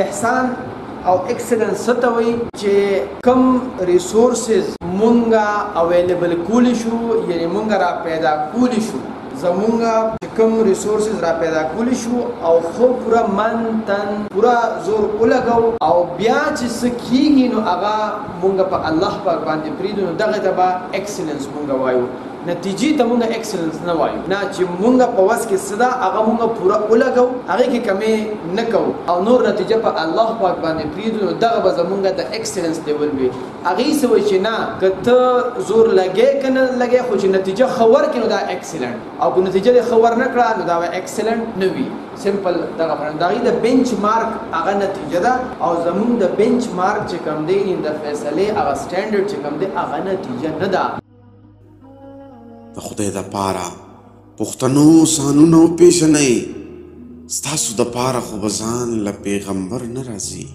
احسان او ایکسلنس ستوي چې کم ریسورسز مونږه اویلیبل کولی شو، یعنی مونږه را پیدا کولی شو، زمونږه کم ریسورسز را پیدا کولی شو او خو پورا من تن پورا زور ولګو او بیا چې څه کیږي نو هغه مونږه په الله پاک باندې پریږدو، نو دغه ته به ایکسلنس مونږه وایو. نتیجې ته مونږه ایکسلنس نه وایو، نه چې مونږه په وس کې صدا هغه مونږه پورا ولګو، هغه کې کمی نه کوو او نور نتیجه په الله پاک باندې پریږدو، نو دغه به زمونږه د ایکسلنس لیول وي. هغې څه وایي چې نه که ته زور لګې که نه لګې خو چې نتیجه ښه ورکړې نو دا ایکسلنټ، او که نتیجه دې ښه ور نه کړه نو دا به ایکسلنټ نه وي. سمپل دغه فرق د هغې د بینچ مارک هغه نتیجه ده او زمونږ د بینچ مارک چې کوم دی د فیصلې هغه سټینډرډ چې کوم دی هغه نتیجه نه ده. د خدای د پاره پښتنو سانونو پیژنئ، ستاسو د پاره خو به ځان له پیغمبر نه راځي.